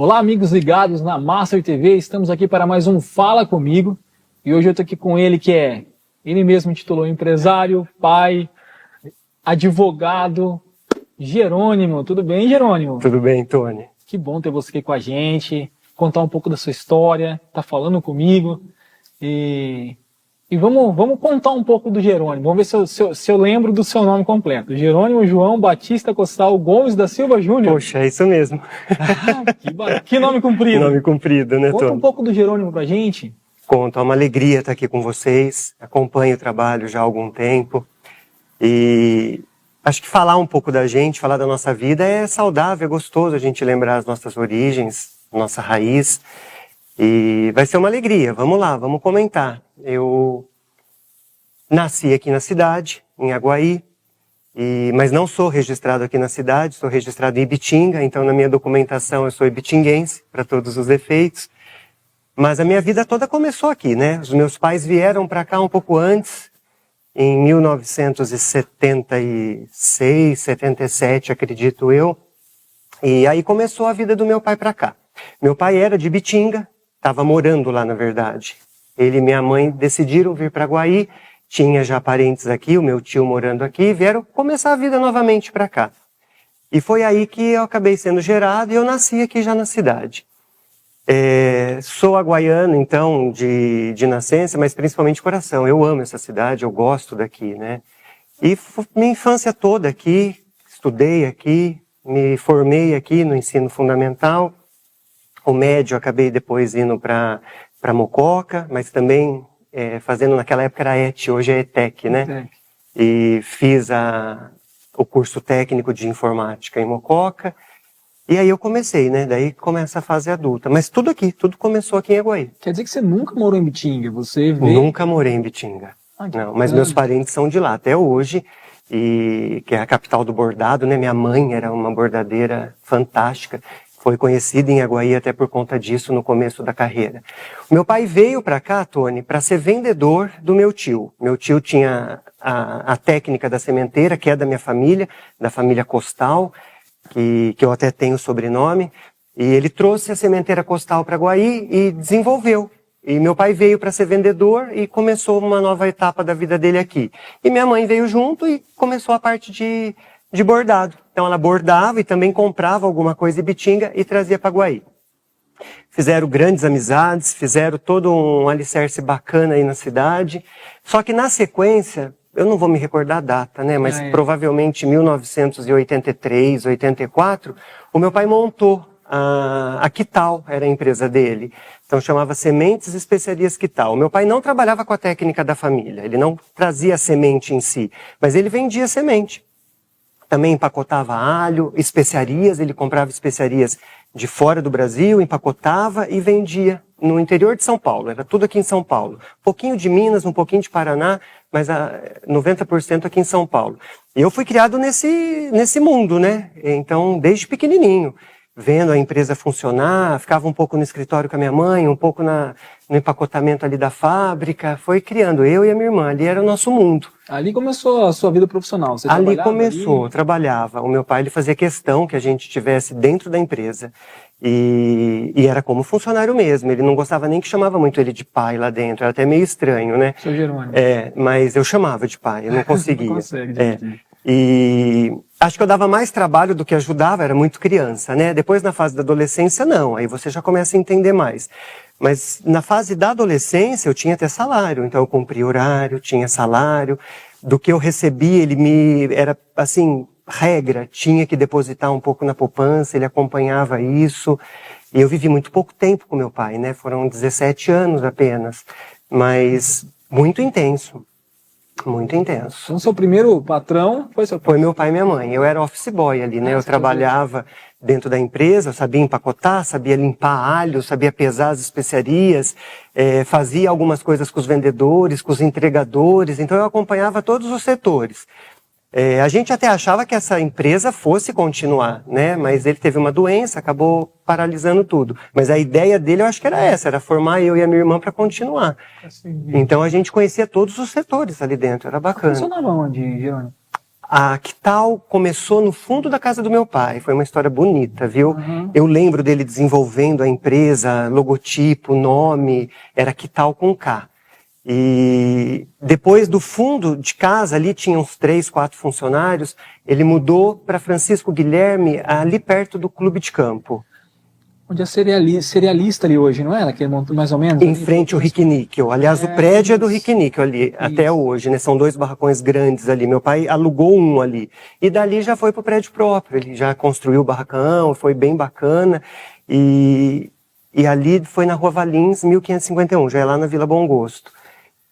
Olá, amigos ligados na Master TV, estamos aqui para mais um Fala Comigo. E hoje eu estou aqui com ele, ele mesmo intitulou empresário, pai, advogado, Jerônimo. Tudo bem, Jerônimo? Tudo bem, Tony. Que bom ter você aqui com a gente, contar um pouco da sua história, tá falando comigo. E vamos contar um pouco do Jerônimo. Vamos ver se eu lembro do seu nome completo. Jerônimo João Batista Costal Gomes da Silva Júnior. Poxa, é isso mesmo. Que nome comprido. Nome comprido, né, Tony? Conta um pouco do Jerônimo pra gente. Conto, é uma alegria estar aqui com vocês. Acompanho o trabalho já há algum tempo. E acho que falar um pouco da gente, falar da nossa vida é saudável, é gostoso a gente lembrar as nossas origens, nossa raiz. E vai ser uma alegria. Vamos lá, vamos comentar. Eu nasci aqui na cidade, em Aguaí, mas não sou registrado aqui na cidade, sou registrado em Ibitinga, então na minha documentação eu sou ibitinguense, para todos os efeitos. Mas a minha vida toda começou aqui, né? Os meus pais vieram para cá um pouco antes, em 1976, 77, acredito eu. E aí começou a vida do meu pai para cá. Meu pai era de Ibitinga, estava morando lá, na verdade. Ele e minha mãe decidiram vir para Aguaí, tinha já parentes aqui, o meu tio morando aqui, vieram começar a vida novamente para cá. E foi aí que eu acabei sendo gerado e eu nasci aqui já na cidade. Sou aguaiano, então, de nascença, mas principalmente de coração. Eu amo essa cidade, eu gosto daqui, né? E minha infância toda aqui, estudei aqui, me formei aqui no ensino fundamental. O médio acabei depois indo para Mococa, mas também fazendo naquela época era ET, hoje é ETEC, né? ETEC. E fiz o curso técnico de informática em Mococa. E aí eu comecei, né? Daí começa a fase adulta. Mas tudo começou aqui em Aguaí. Quer dizer que você nunca morou em Ibitinga? Você veio... Nunca morei em Ibitinga. Não, mas meus parentes são de lá até hoje, que é a capital do bordado, né? Minha mãe era uma bordadeira fantástica. Foi conhecida em Aguaí até por conta disso no começo da carreira. Meu pai veio para cá, Tony, para ser vendedor do meu tio. Meu tio tinha a técnica da sementeira, que é da minha família, da família Costal, que eu até tenho o sobrenome. E ele trouxe a sementeira Costal para Aguaí e desenvolveu. E meu pai veio para ser vendedor e começou uma nova etapa da vida dele aqui. E minha mãe veio junto e começou a parte de bordado. Então ela bordava e também comprava alguma coisa em Ibitinga e trazia para Aguaí. Fizeram grandes amizades, fizeram todo um alicerce bacana aí na cidade. Só que na sequência, eu não vou me recordar a data, né? Mas provavelmente em 1983, 84, o meu pai montou a Quital, era a empresa dele. Então chamava Sementes e Especiarias Quital. O meu pai não trabalhava com a técnica da família, ele não trazia a semente em si, mas ele vendia semente. Também empacotava alho, especiarias, ele comprava especiarias de fora do Brasil, empacotava e vendia no interior de São Paulo, era tudo aqui em São Paulo. Um pouquinho de Minas, um pouquinho de Paraná, mas 90% aqui em São Paulo. E eu fui criado nesse mundo, né? Então, desde pequenininho, vendo a empresa funcionar, ficava um pouco no escritório com a minha mãe, um pouco no empacotamento ali da fábrica, foi criando eu e a minha irmã, ali era o nosso mundo. Ali começou a sua vida profissional? Você ali começou, eu trabalhava. O meu pai ele fazia questão que a gente estivesse dentro da empresa e era como funcionário mesmo, ele não gostava nem que chamava muito ele de pai lá dentro, era até meio estranho, né? Seu Jerônimo. Mas eu chamava de pai, eu não conseguia. Não consegue, E acho que eu dava mais trabalho do que ajudava, era muito criança, né? Depois na fase da adolescência não, aí você já começa a entender mais. Mas na fase da adolescência eu tinha até salário, então eu cumpria horário, tinha salário. Do que eu recebia, era assim, regra, tinha que depositar um pouco na poupança, ele acompanhava isso. E eu vivi muito pouco tempo com meu pai, né? Foram 17 anos apenas, mas muito intenso. Muito intenso. Então, seu primeiro patrão foi seu pai? Foi meu pai e minha mãe. Eu era office boy ali, né? Eu trabalhava dentro da empresa, eu sabia empacotar, sabia limpar alho, sabia pesar as especiarias, fazia algumas coisas com os vendedores, com os entregadores, então eu acompanhava todos os setores. A gente até achava que essa empresa fosse continuar, né? Mas ele teve uma doença, acabou paralisando tudo. Mas a ideia dele, eu acho que era essa, era formar eu e a minha irmã para continuar. Então a gente conhecia todos os setores ali dentro, era bacana. Funcionava onde, Jerônimo? A Quital começou no fundo da casa do meu pai, foi uma história bonita, viu? Uhum. Eu lembro dele desenvolvendo a empresa, logotipo, nome, era Quital com K. E depois do fundo de casa, ali tinha uns 3, 4 funcionários, ele mudou para Francisco Guilherme, ali perto do clube de campo. Onde é cerealista ali hoje, não é? Ela que montou mais ou menos? Em frente ao Rickníquel. Aliás, o prédio é do Rickníquel ali, até hoje, né? São 2 barracões grandes ali. Meu pai alugou um ali. E dali já foi pro prédio próprio. Ele já construiu o barracão, foi bem bacana. E ali foi na Rua Valins, 1551, já é lá na Vila Bom Gosto.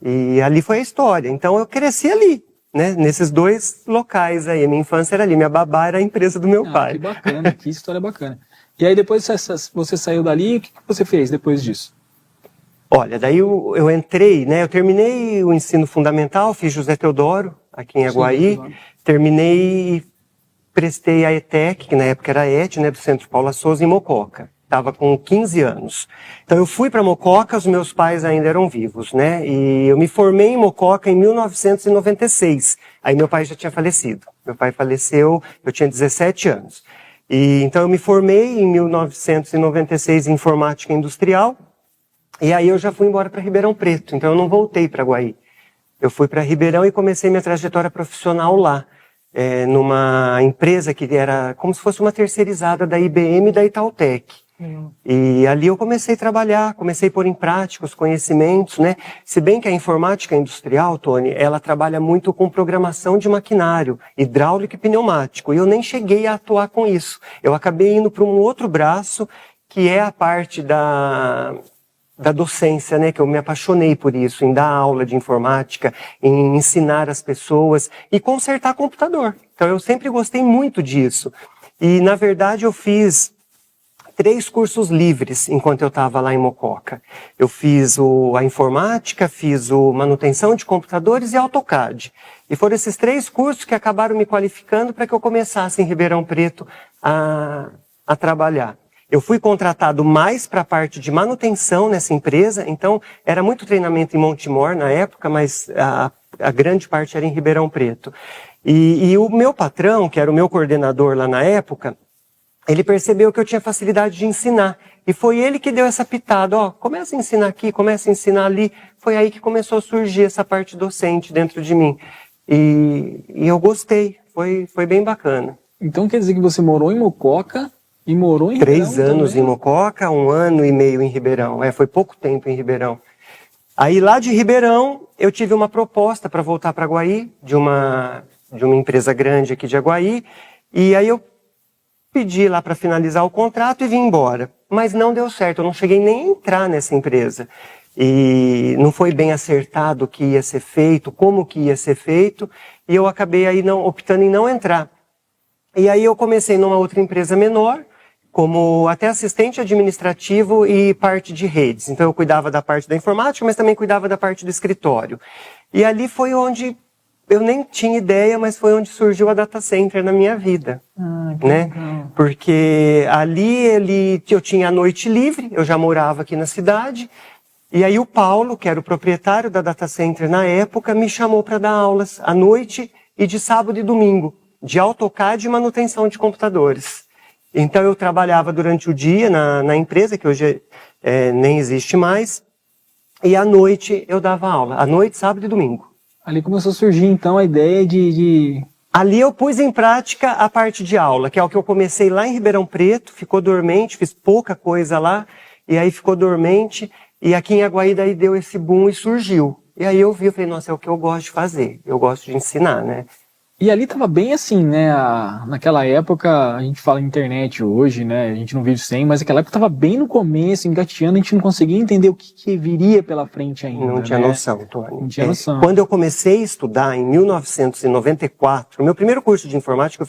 E ali foi a história. Então eu cresci ali, né? Nesses 2 locais aí. A minha infância era ali, minha babá era a empresa do meu pai. Que bacana, que história bacana. E aí depois você saiu dali, o que você fez depois disso? Olha, daí eu entrei, né? Eu terminei o ensino fundamental, fiz José Teodoro, aqui em Aguaí. Terminei e prestei a ETEC, que na época era a ET, né? Do Centro Paula Souza, em Mococa. Estava com 15 anos. Então eu fui para Mococa, os meus pais ainda eram vivos, né? E eu me formei em Mococa em 1996. Aí meu pai já tinha falecido. Meu pai faleceu, eu tinha 17 anos. E então eu me formei em 1996 em informática industrial, e aí eu já fui embora para Ribeirão Preto, então eu não voltei para Aguaí. Eu fui para Ribeirão e comecei minha trajetória profissional lá, numa empresa que era como se fosse uma terceirizada da IBM e da Itautec. E ali eu comecei a trabalhar, comecei a pôr em prática os conhecimentos, né? Se bem que a informática industrial, Tony, ela trabalha muito com programação de maquinário, hidráulico e pneumático, e eu nem cheguei a atuar com isso. Eu acabei indo para um outro braço, que é a parte da docência, né? Que eu me apaixonei por isso, em dar aula de informática, em ensinar as pessoas e consertar computador. Então eu sempre gostei muito disso. E na verdade eu fiz 3 cursos livres enquanto eu estava lá em Mococa. Eu fiz a informática, fiz manutenção de computadores e AutoCAD. E foram esses 3 cursos que acabaram me qualificando para que eu começasse em Ribeirão Preto a trabalhar. Eu fui contratado mais para a parte de manutenção nessa empresa, então era muito treinamento em Montemor na época, mas a grande parte era em Ribeirão Preto. E o meu patrão, que era o meu coordenador lá na época, ele percebeu que eu tinha facilidade de ensinar. E foi ele que deu essa pitada, ó, começa a ensinar aqui, começa a ensinar ali. Foi aí que começou a surgir essa parte docente dentro de mim. E eu gostei, foi bem bacana. Então quer dizer que você morou em Mococa e morou em Ribeirão 3 anos também? em Mococa, 1 ano e meio em Ribeirão. Foi pouco tempo em Ribeirão. Aí lá de Ribeirão, eu tive uma proposta para voltar para Aguaí, de uma empresa grande aqui de Aguaí. E aí eu pedi lá para finalizar o contrato e vim embora. Mas não deu certo, eu não cheguei nem a entrar nessa empresa. E não foi bem acertado o que ia ser feito, como que ia ser feito, e eu acabei aí optando em não entrar. E aí eu comecei numa outra empresa menor, como até assistente administrativo e parte de redes. Então eu cuidava da parte da informática, mas também cuidava da parte do escritório. E ali foi onde eu nem tinha ideia, mas foi onde surgiu a data center na minha vida, né? Porque ali eu tinha a noite livre, eu já morava aqui na cidade, e aí o Paulo, que era o proprietário da data center na época, me chamou para dar aulas à noite e de sábado e domingo, de AutoCAD e manutenção de computadores. Então eu trabalhava durante o dia na empresa, que hoje nem existe mais, e à noite eu dava aula, à noite, sábado e domingo. Ali começou a surgir, então, a ideia de... Ali eu pus em prática a parte de aula, que é o que eu comecei lá em Ribeirão Preto, ficou dormente, fiz pouca coisa lá, e aí ficou dormente, e aqui em Aguaí daí deu esse boom e surgiu. E aí eu falei, nossa, é o que eu gosto de fazer, eu gosto de ensinar, né? E ali tava bem assim, né? Naquela época, a gente fala internet hoje, né? A gente não vive sem, mas naquela época tava bem no começo, engateando, a gente não conseguia entender o que viria pela frente ainda. Não tinha né? noção, Tony. Não tinha noção. Quando eu comecei a estudar, em 1994, o meu primeiro curso de informática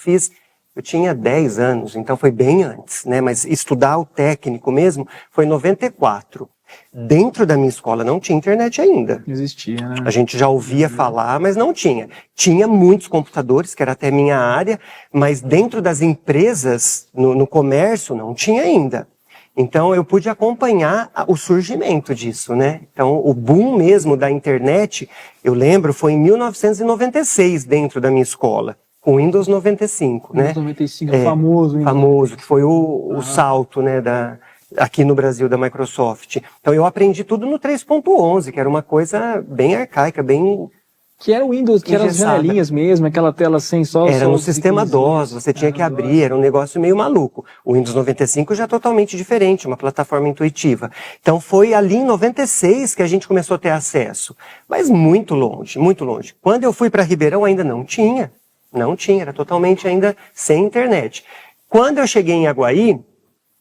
eu tinha 10 anos, então foi bem antes, né? Mas estudar o técnico mesmo foi em 94. Dentro da minha escola não tinha internet ainda. Não existia, né? A gente já ouvia falar, mas não tinha. Tinha muitos computadores, que era até minha área, mas dentro das empresas, no comércio, não tinha ainda. Então eu pude acompanhar o surgimento disso, né? Então o boom mesmo da internet, eu lembro, foi em 1996 dentro da minha escola. com o Windows 95, né? Windows 95, famoso. Windows Famoso, que foi o salto, né, aqui no Brasil da Microsoft. Então eu aprendi tudo no 3.11, que era uma coisa bem arcaica, bem... Que era o Windows, que eram as janelinhas mesmo, aquela tela sem só... Era no sistema DOS, você tinha que abrir, era um negócio meio maluco. O Windows 95 já é totalmente diferente, uma plataforma intuitiva. Então foi ali em 96 que a gente começou a ter acesso. Mas muito longe, muito longe. Quando eu fui para Ribeirão ainda não tinha, era totalmente ainda sem internet. Quando eu cheguei em Aguaí,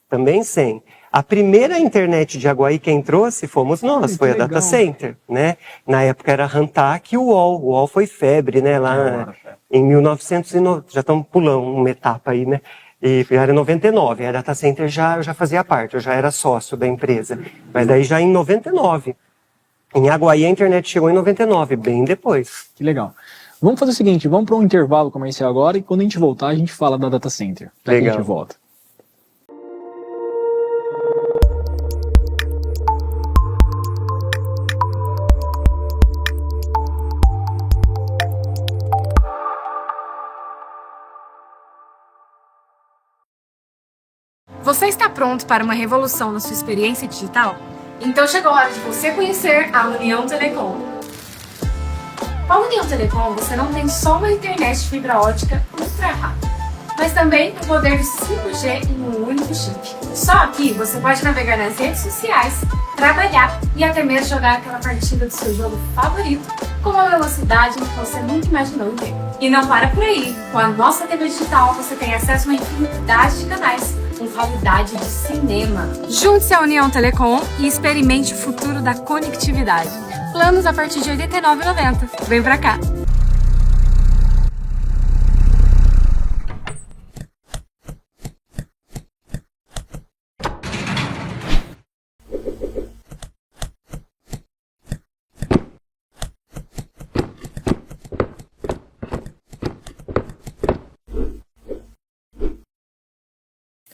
também sem. A primeira internet de Aguaí quem trouxe fomos nós, foi a Data Center, né? Na época era Rantac e o UOL. O UOL foi febre, né? Lá em 1909, já estamos pulando uma etapa aí, né? E era 99, a Data Center eu já fazia parte, eu já era sócio da empresa. Mas daí já em 99. Em Aguaí a internet chegou em 99, bem depois. Que legal. Vamos fazer o seguinte, vamos para um intervalo comercial agora e quando a gente voltar a gente fala da Data Center. Legal. A gente volta. Você está pronto para uma revolução na sua experiência digital? Então chegou a hora de você conhecer a União Telecom. Com a União Telecom, você não tem só uma internet de fibra ótica ultra rápida, mas também o poder de 5G em um único chip. Só aqui você pode navegar nas redes sociais, trabalhar e até mesmo jogar aquela partida do seu jogo favorito com uma velocidade que você nunca imaginou ter. E não para por aí, com a nossa TV digital você tem acesso a uma infinidade de canais com qualidade de cinema. Junte-se à União Telecom e experimente o futuro da conectividade. Planos a partir de R$ 89,90. Vem pra cá!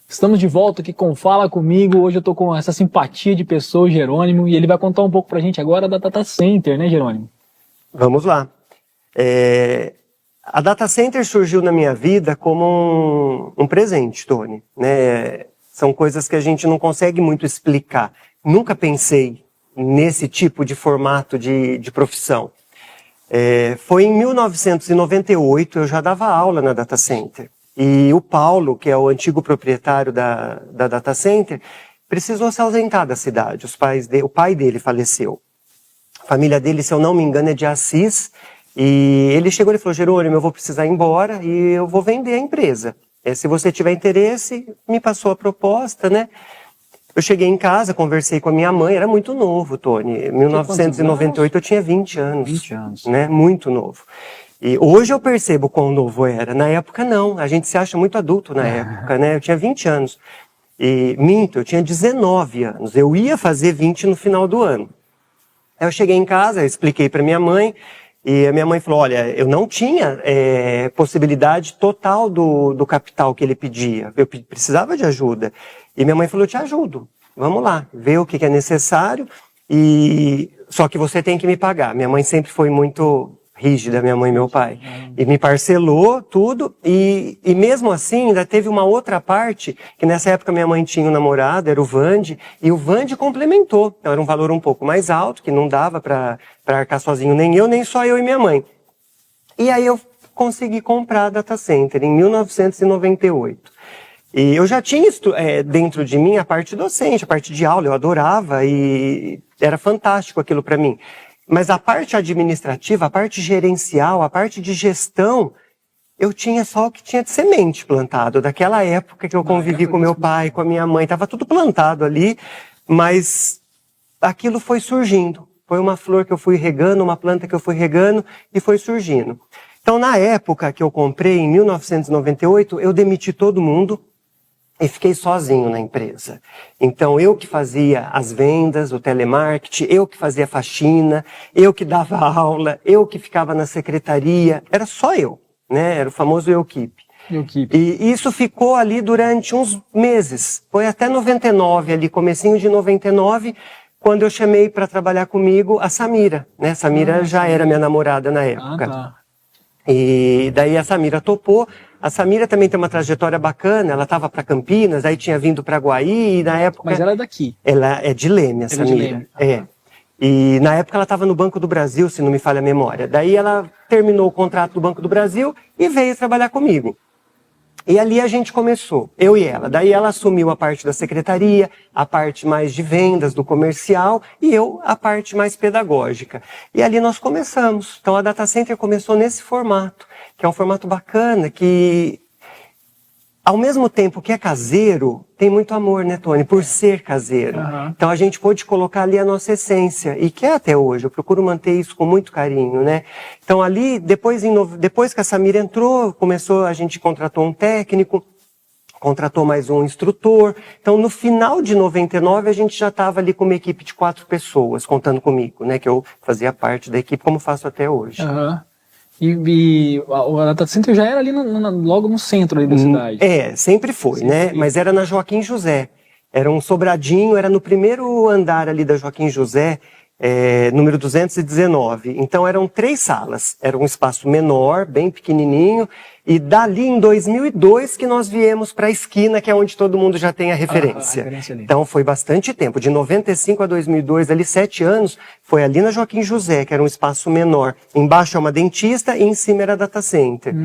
Estamos de volta aqui com Fala Comigo. Hoje eu tô com essa simpatia de pessoa, o Jerônimo, e ele vai contar um pouco pra gente agora da Data Center, né, Jerônimo? Vamos lá. A Data Center surgiu na minha vida como um presente, Tony, né? São coisas que a gente não consegue muito explicar. Nunca pensei nesse tipo de formato de profissão. Foi em 1998, eu já dava aula na Data Center. E o Paulo, que é o antigo proprietário da Data Center, precisou se ausentar da cidade. O pai dele faleceu. A família dele, se eu não me engano, é de Assis. E ele chegou e falou, Jerônimo, eu vou precisar ir embora e eu vou vender a empresa. Se você tiver interesse, me passou a proposta, né? Eu cheguei em casa, conversei com a minha mãe, era muito novo, Tony. Em 1998 eu tinha 20 anos. 20 anos. Né? Muito novo. E hoje eu percebo quão novo era. Na época, não. A gente se acha muito adulto na época, né? Eu tinha 20 anos. E minto, eu tinha 19 anos. Eu ia fazer 20 no final do ano. Aí eu cheguei em casa, eu expliquei para minha mãe, e a minha mãe falou, olha, eu não tinha possibilidade total do capital que ele pedia. Eu precisava de ajuda. E minha mãe falou, eu te ajudo. Vamos lá, ver o que é necessário. Só que você tem que me pagar. Minha mãe sempre foi muito rígida, minha mãe e meu pai. E me parcelou tudo, e mesmo assim ainda teve uma outra parte, que nessa época minha mãe tinha um namorado, era o Vande, e o Vande complementou. Então, era um valor um pouco mais alto, que não dava para arcar sozinho, nem eu, nem só eu e minha mãe. E aí eu consegui comprar a Data Center em 1998. E eu já tinha dentro de mim a parte docente, a parte de aula, eu adorava e era fantástico aquilo para mim. Mas a parte administrativa, a parte gerencial, a parte de gestão, eu tinha só o que tinha de semente plantado. Daquela época que eu convivi com meu pai, com a minha mãe, estava tudo plantado ali, mas aquilo foi surgindo. Foi uma flor que eu fui regando, uma planta que eu fui regando e foi surgindo. Então, na época que eu comprei, em 1998, eu demiti todo mundo e fiquei sozinho na empresa. Então, eu que fazia as vendas, o telemarketing, eu que fazia faxina, eu que dava aula, eu que ficava na secretaria, era só eu, né? Era o famoso eu-keep. E isso ficou ali durante uns meses. Foi até 99, ali, comecinho de 99, quando eu chamei para trabalhar comigo a Samira, né? Samira já era minha namorada na época. E daí a Samira topou. A Samira também tem uma trajetória bacana, ela estava para Campinas, aí tinha vindo para Guaí, e na época... Mas ela é daqui. Ela é de Leme, a Ela é de Samira. Leme. É. E na época ela estava no Banco do Brasil, se não me falha a memória. Daí ela terminou o contrato do Banco do Brasil e veio trabalhar comigo. E ali a gente começou, eu e ela. Daí ela assumiu a parte da secretaria, a parte mais de vendas, do comercial, e eu a parte mais pedagógica. E ali nós começamos. Então a Data Center começou nesse formato, que é um formato bacana, que ao mesmo tempo que é caseiro, tem muito amor, né, Tony? Por ser caseiro. Uhum. Então a gente pôde colocar ali a nossa essência, e que é até hoje, eu procuro manter isso com muito carinho, né? Então ali, depois que a Samira entrou, a gente contratou um técnico, contratou mais um instrutor. Então no final de 99 a gente já estava ali com uma equipe de 4 pessoas, contando comigo, né? Que eu fazia parte da equipe, como faço até hoje. Uhum. E a Data Center já era ali logo no centro ali da cidade. É, sempre foi, né? Mas era na Joaquim José. Era um sobradinho, era no primeiro andar ali da Joaquim José, número 219. Então eram 3 salas. Era um espaço menor, bem pequenininho. E dali em 2002 que nós viemos para a esquina, que é onde todo mundo já tem a referência. Então foi bastante tempo. De 95 a 2002, ali 7 anos, foi ali na Joaquim José, que era um espaço menor. Embaixo é uma dentista e em cima era a Data Center.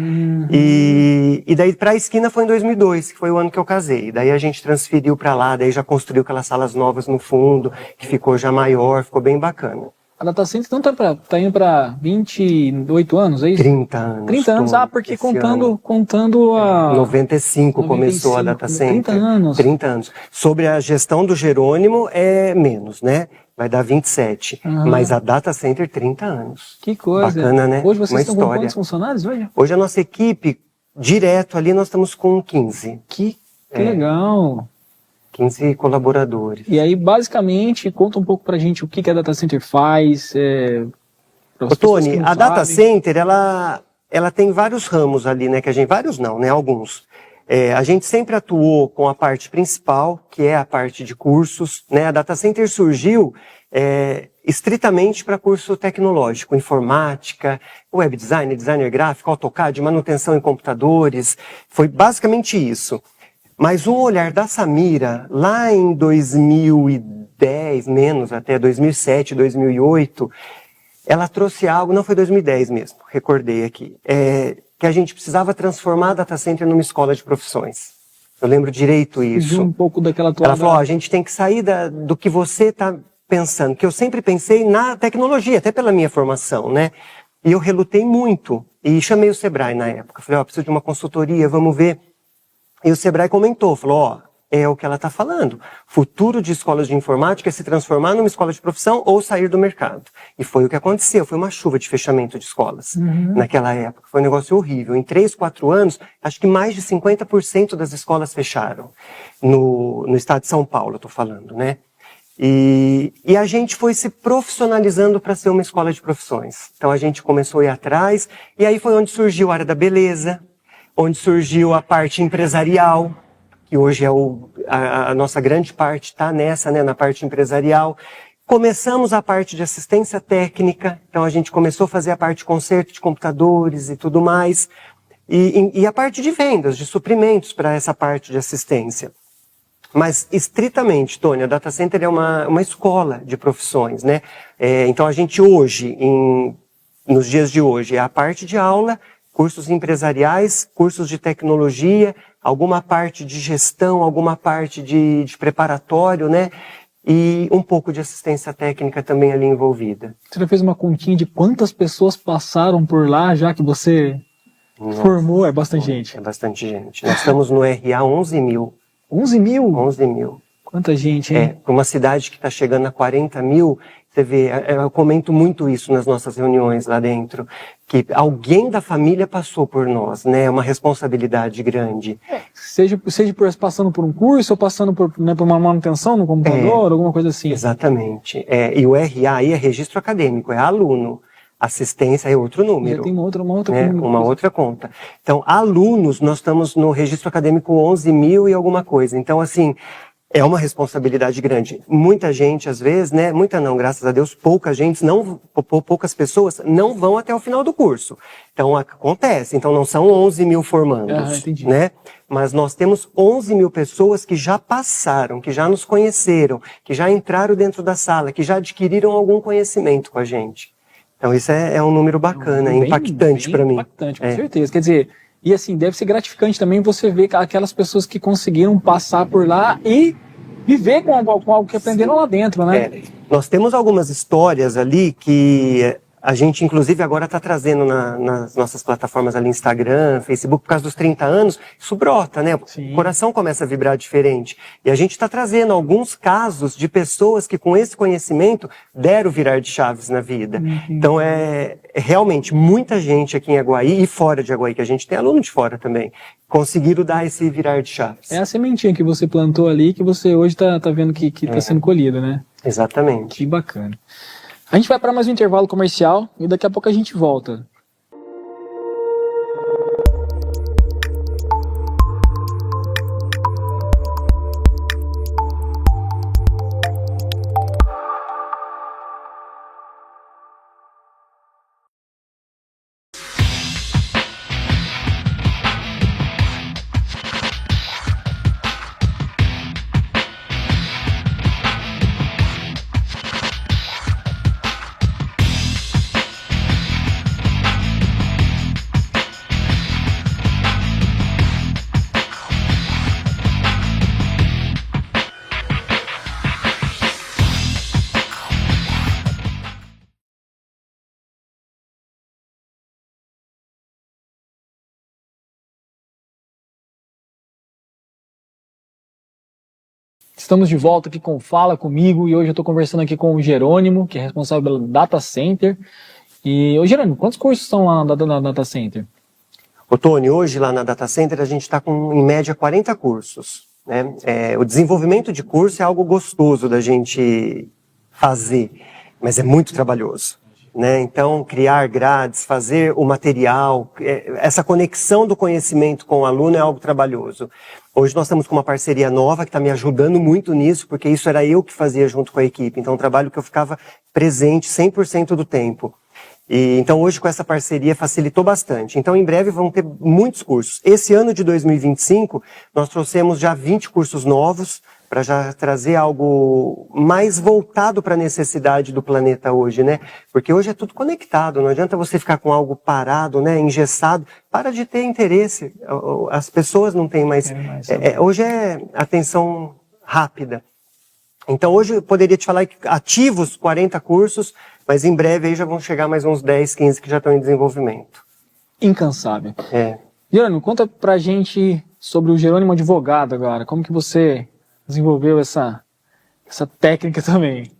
E daí para a esquina foi em 2002, que foi o ano que eu casei. Daí a gente transferiu para lá, daí já construiu aquelas salas novas no fundo, que ficou já maior, ficou bem bacana. A Data Center então tá indo para 28 anos, é isso? 30 anos. 30 anos, porque contando a... 95 começou a Data Center. 30 anos. 30 anos. Sobre a gestão do Jerônimo é menos, né? Vai dar 27. Mas a Data Center, 30 anos. Que coisa. Bacana, né? Hoje vocês uma estão história. com quantos funcionários hoje? Hoje a nossa equipe, direto ali, nós estamos com 15. Que legal. 15 colaboradores. E aí, basicamente, conta um pouco pra gente o que a Data Center faz. Ô, Tony, a Data Center, ela tem vários ramos ali, né? Vários não, né? Alguns. A gente sempre atuou com a parte principal, que é a parte de cursos, né? A Data Center surgiu estritamente para curso tecnológico, informática, web design, designer gráfico, AutoCAD, manutenção em computadores. Foi basicamente isso. Mas o olhar da Samira, lá em 2010, menos até 2007, 2008, ela trouxe algo, não foi 2010 mesmo, recordei aqui, que a gente precisava transformar a Data Center numa escola de profissões. Eu lembro direito isso. Um pouco daquela Ela falou, a gente tem que sair do que você está pensando, que eu sempre pensei na tecnologia, até pela minha formação, né? E eu relutei muito, e chamei o Sebrae na época, falei, preciso de uma consultoria, vamos ver. E o Sebrae comentou, falou, é o que ela está falando. Futuro de escolas de informática é se transformar numa escola de profissão ou sair do mercado. E foi o que aconteceu, foi uma chuva de fechamento de escolas naquela época. Foi um negócio horrível. Em 3, 4 anos, acho que mais de 50% das escolas fecharam. No estado de São Paulo, eu estou falando, né? E a gente foi se profissionalizando para ser uma escola de profissões. Então a gente começou a ir atrás, e aí foi onde surgiu a área da beleza, onde surgiu a parte empresarial, que hoje é a nossa grande parte está nessa, né, na parte empresarial. Começamos a parte de assistência técnica, então a gente começou a fazer a parte de conserto de computadores e tudo mais, e a parte de vendas, de suprimentos para essa parte de assistência. Mas, estritamente, Tony, a Data Center é uma escola de profissões, né? Então a gente hoje, nos dias de hoje, é a parte de aula, cursos empresariais, cursos de tecnologia, alguma parte de gestão, alguma parte de preparatório, né? E um pouco de assistência técnica também ali envolvida. Você já fez uma continha de quantas pessoas passaram por lá, já que você formou? É bastante gente. É bastante gente. Nós estamos no RA 11 mil. 11 mil? 11 mil. Quanta gente, hein? Para uma cidade que está chegando a 40 mil, você vê, eu comento muito isso nas nossas reuniões lá dentro, que alguém da família passou por nós, né? É uma responsabilidade grande. Seja passando por um curso ou passando por uma manutenção no computador, alguma coisa assim. Exatamente. E o RA aí é registro acadêmico, é aluno. Assistência é outro número. Já tem uma outra conta. Então, alunos, nós estamos no registro acadêmico 11 mil e alguma coisa. Então, assim, É uma responsabilidade grande. Muita gente, às vezes, né? Muita não, graças a Deus, poucas pessoas não vão até o final do curso. Então, acontece. Então, não são 11 mil formandos, né? Mas nós temos 11 mil pessoas que já passaram, que já nos conheceram, que já entraram dentro da sala, que já adquiriram algum conhecimento com a gente. Então, isso é um número bacana, impactante para mim. Impactante, com certeza. Quer dizer, e assim, deve ser gratificante também você ver aquelas pessoas que conseguiram passar por lá e viver com algo que aprenderam lá dentro, né? Nós temos algumas histórias ali que a gente, inclusive, agora está trazendo nas nossas plataformas ali, Instagram, Facebook, por causa dos 30 anos, isso brota, né? Sim. O coração começa a vibrar diferente. E a gente está trazendo alguns casos de pessoas que, com esse conhecimento, deram virar de chaves na vida. Então, é realmente muita gente aqui em Aguaí e fora de Aguaí, que a gente tem aluno de fora também, conseguiram dar esse virar de chaves. É a sementinha que você plantou ali, que você hoje tá vendo que está sendo colhida, né? Exatamente. Que bacana. A gente vai para mais um intervalo comercial e daqui a pouco a gente volta. Estamos de volta aqui com Fala Comigo e hoje eu estou conversando aqui com o Jerônimo, que é responsável pelo Data Center. E, ô Jerônimo, quantos cursos estão lá na Data Center? Ô Tony, hoje lá na Data Center a gente está com, em média, 40 cursos. Né? O desenvolvimento de curso é algo gostoso da gente fazer, mas é muito trabalhoso. Né? Então, criar grades, fazer o material, essa conexão do conhecimento com o aluno é algo trabalhoso. Hoje nós estamos com uma parceria nova que está me ajudando muito nisso, porque isso era eu que fazia junto com a equipe. Então, um trabalho que eu ficava presente 100% do tempo. E, então, hoje com essa parceria facilitou bastante. Então, em breve vão ter muitos cursos. Esse ano de 2025, nós trouxemos já 20 cursos novos, para já trazer algo mais voltado para a necessidade do planeta hoje, né? Porque hoje é tudo conectado, não adianta você ficar com algo parado, né, engessado, para de ter interesse, as pessoas não têm mais... hoje é atenção rápida. Então hoje eu poderia te falar que ativos 40 cursos, mas em breve aí já vão chegar mais uns 10, 15 que já estão em desenvolvimento. Incansável. Jerônimo, conta pra gente sobre o Jerônimo advogado agora, como que você desenvolveu essa técnica também?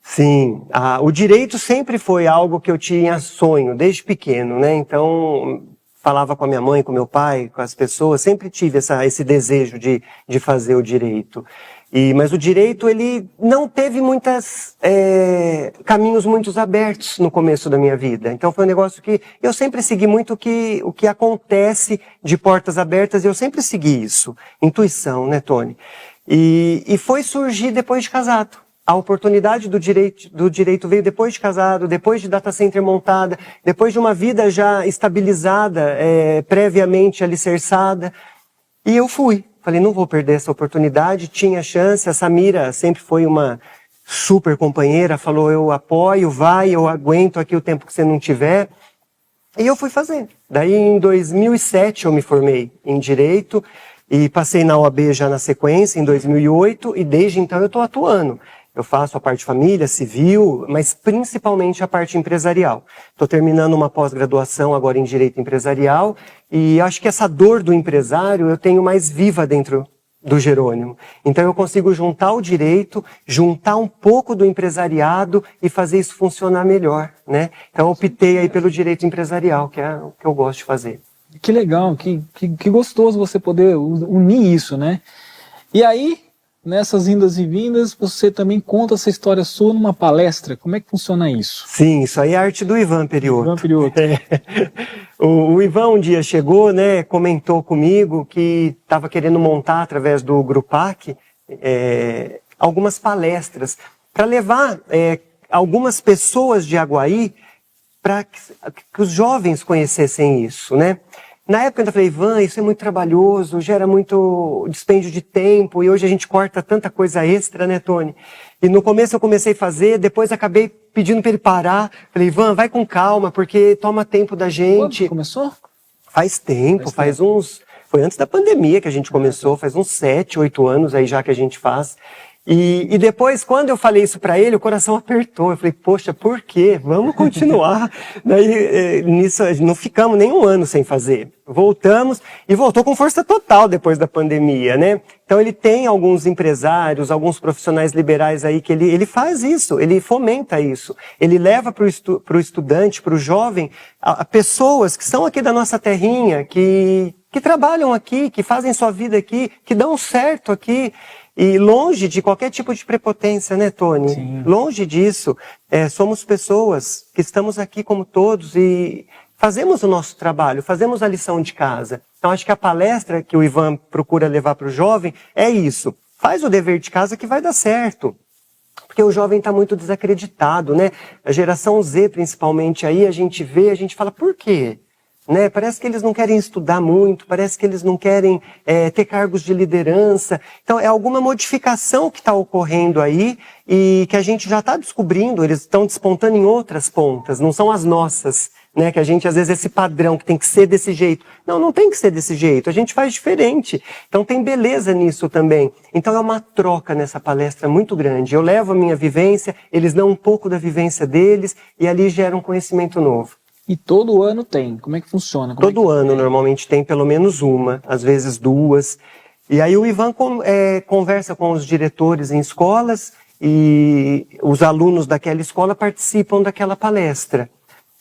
Sim, o direito sempre foi algo que eu tinha sonho, desde pequeno, né? Então, falava com a minha mãe, com meu pai, com as pessoas, sempre tive esse desejo de fazer o direito. Mas o direito, ele não teve caminhos muito abertos no começo da minha vida. Então foi um negócio que eu sempre segui muito o que acontece de portas abertas, e eu sempre segui isso. Intuição, né, Tony? E foi surgir depois de casado. A oportunidade do direito veio depois de casado, depois de data center montada, depois de uma vida já estabilizada, previamente alicerçada. E eu fui. Falei, não vou perder essa oportunidade, tinha chance. A Samira sempre foi uma super companheira, falou, eu apoio, vai, eu aguento aqui o tempo que você não tiver. E eu fui fazer. Daí em 2007 eu me formei em Direito, e passei na OAB já na sequência, em 2008, e desde então eu estou atuando. Eu faço a parte família, civil, mas principalmente a parte empresarial. Estou terminando uma pós-graduação agora em Direito Empresarial, e acho que essa dor do empresário eu tenho mais viva dentro do Jerônimo. Então eu consigo juntar o direito, juntar um pouco do empresariado e fazer isso funcionar melhor, né? Então eu optei aí pelo direito empresarial, que é o que eu gosto de fazer. Que legal, que gostoso você poder unir isso, né? E aí, nessas indas e vindas, você também conta essa história sua numa palestra. Como é que funciona isso? Sim, isso aí é arte do Ivan Perioto. Ivan Perioto. O Ivan um dia chegou, né, comentou comigo que estava querendo montar através do Grupac algumas palestras para levar algumas pessoas de Aguaí para que os jovens conhecessem isso, né? Na época eu falei, Ivan, isso é muito trabalhoso, gera muito dispêndio de tempo, e hoje a gente corta tanta coisa extra, né, Tony? E no começo eu comecei a fazer, depois acabei pedindo para ele parar. Falei, Ivan, vai com calma, porque toma tempo da gente. Quando começou? Faz tempo, faz uns... Foi antes da pandemia que a gente começou, faz uns 7, 8 anos aí já que a gente faz. E depois, quando eu falei isso para ele, o coração apertou. Eu falei, poxa, por quê? Vamos continuar. Daí, nisso, não ficamos nem um ano sem fazer. Voltamos, e voltou com força total depois da pandemia, né? Então ele tem alguns empresários, alguns profissionais liberais aí que ele faz isso, ele fomenta isso. Ele leva para o estudante, para o jovem, a pessoas que são aqui da nossa terrinha, que trabalham aqui, que fazem sua vida aqui, que dão certo aqui. E longe de qualquer tipo de prepotência, né, Tony? Sim. Longe disso, somos pessoas que estamos aqui como todos e fazemos o nosso trabalho, fazemos a lição de casa. Então acho que a palestra que o Ivan procura levar para o jovem é isso. Faz o dever de casa que vai dar certo. Porque o jovem está muito desacreditado, né? A geração Z, principalmente, aí a gente vê, a gente fala, por quê? Né? Parece que eles não querem estudar muito, parece que eles não querem ter cargos de liderança. Então é alguma modificação que está ocorrendo aí e que a gente já está descobrindo, eles estão despontando em outras pontas, não são as nossas, né? Que a gente às vezes esse padrão que tem que ser desse jeito. Não, não tem que ser desse jeito, a gente faz diferente. Então tem beleza nisso também. Então é uma troca nessa palestra muito grande. Eu levo a minha vivência, eles dão um pouco da vivência deles e ali gera um conhecimento novo. E todo ano tem? Como é que funciona? Todo ano, normalmente, tem pelo menos uma, às vezes duas. E aí o Ivan conversa com os diretores em escolas e os alunos daquela escola participam daquela palestra.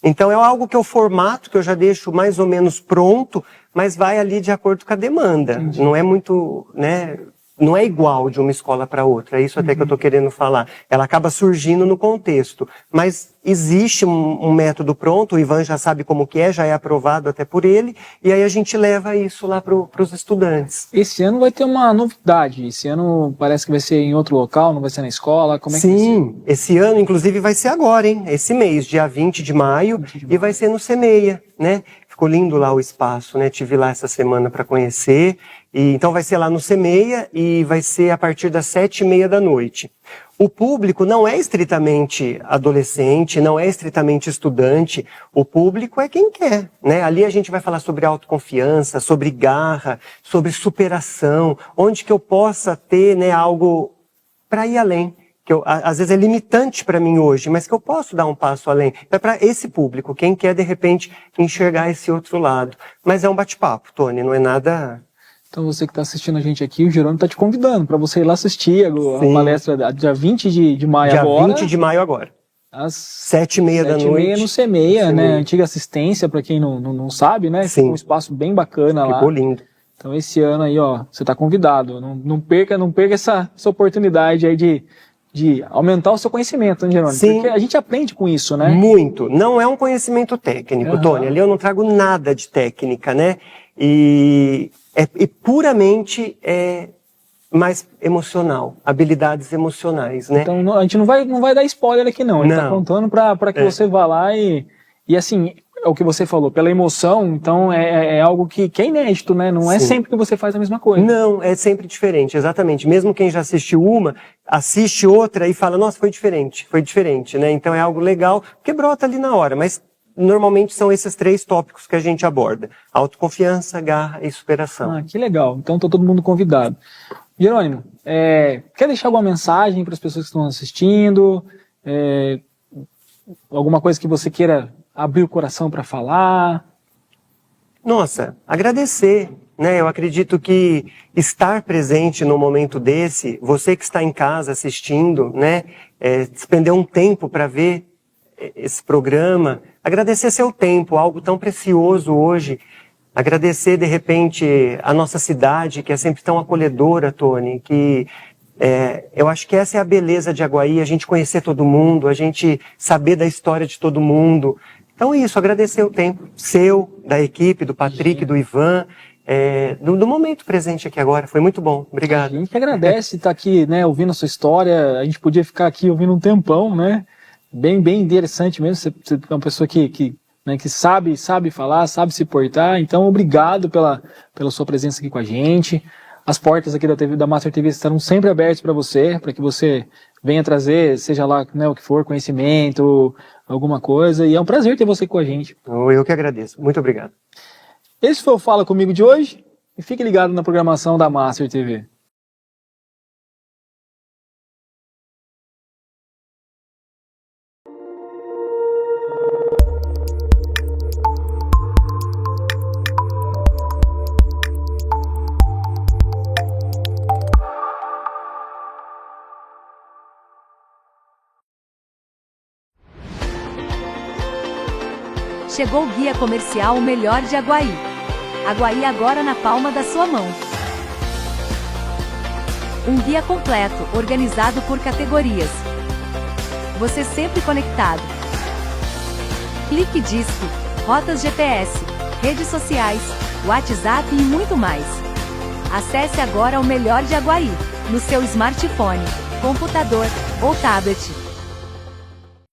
Então é algo que eu formato, que eu já deixo mais ou menos pronto, mas vai ali de acordo com a demanda. Entendi. Não é muito, né? Não é igual de uma escola para outra, é isso até que eu estou querendo falar. Ela acaba surgindo no contexto, mas existe um método pronto, o Ivan já sabe como que é, já é aprovado até por ele, e aí a gente leva isso lá para os estudantes. Esse ano vai ter uma novidade, esse ano parece que vai ser em outro local, não vai ser na escola, como é que vai ser? Sim, esse ano inclusive vai ser agora, hein? Esse mês, dia 20 de maio, e vai ser no CEMEIA, né? Ficou lindo lá o espaço, né? Tive lá essa semana para conhecer. E então vai ser lá no CEMEIA e vai ser a partir das 7h30 da noite. O público não é estritamente adolescente, não é estritamente estudante. O público é quem quer, né? Ali a gente vai falar sobre autoconfiança, sobre garra, sobre superação, onde que eu possa ter, né, algo para ir além. Que às vezes é limitante para mim hoje, mas que eu posso dar um passo além. É para esse público, quem quer de repente enxergar esse outro lado. Mas é um bate-papo, Tony, não é nada... Então você que está assistindo a gente aqui, o Jerônimo está te convidando para você ir lá assistir a palestra dia 20 de maio dia agora. Dia 20 de maio agora. Às 7h30 da noite. 7h30 no CEMEIA, né? Antiga assistência, para quem não sabe, né? Sim. Ficou um espaço bem bacana lá. Ficou lindo. Então esse ano aí, ó, você está convidado. Não perca essa oportunidade aí de aumentar o seu conhecimento, né, Jerônimo? Sim. Porque a gente aprende com isso, né? Muito. Não é um conhecimento técnico, Tony. Ali eu não trago nada de técnica, né? E puramente mais emocional, habilidades emocionais, né? Então a gente não vai dar spoiler aqui não, a gente tá contando para que você vá lá e assim, é o que você falou, pela emoção, então é algo que é inédito, né? Não é sempre que você faz a mesma coisa. Não, é sempre diferente, exatamente. Mesmo quem já assistiu uma, assiste outra e fala, nossa, foi diferente, né? Então é algo legal, porque brota ali na hora, mas normalmente são esses 3 tópicos que a gente aborda. Autoconfiança, garra e superação. Ah, que legal. Então tá todo mundo convidado. Jerônimo, quer deixar alguma mensagem para as pessoas que estão assistindo? Alguma coisa que você queira abrir o coração para falar? Nossa, agradecer, né? Eu acredito que estar presente num momento desse, você que está em casa assistindo, né? Despender um tempo para ver esse programa, agradecer seu tempo, algo tão precioso hoje, agradecer de repente a nossa cidade, que é sempre tão acolhedora, Tony, que eu acho que essa é a beleza de Aguaí, a gente conhecer todo mundo, a gente saber da história de todo mundo. Então é isso, agradecer o tempo seu, da equipe, do Patrick, do Ivan, do momento presente aqui agora. Foi muito bom. Obrigado. A gente que agradece estar aqui, né, ouvindo a sua história. A gente podia ficar aqui ouvindo um tempão, né? Bem interessante mesmo. Você é uma pessoa que sabe falar, sabe se portar. Então, obrigado pela sua presença aqui com a gente. As portas aqui da Master TV estarão sempre abertas para você, para que você venha trazer, seja lá, né, o que for, conhecimento, alguma coisa. E é um prazer ter você com a gente. Eu que agradeço. Muito obrigado. Esse foi o Fala Comigo de hoje. E fique ligado na programação da Master TV. Chegou o guia comercial O Melhor de Aguaí. Aguaí agora na palma da sua mão. Um guia completo, organizado por categorias. Você sempre conectado. Clique disco, rotas GPS, redes sociais, WhatsApp e muito mais. Acesse agora O Melhor de Aguaí, no seu smartphone, computador ou tablet.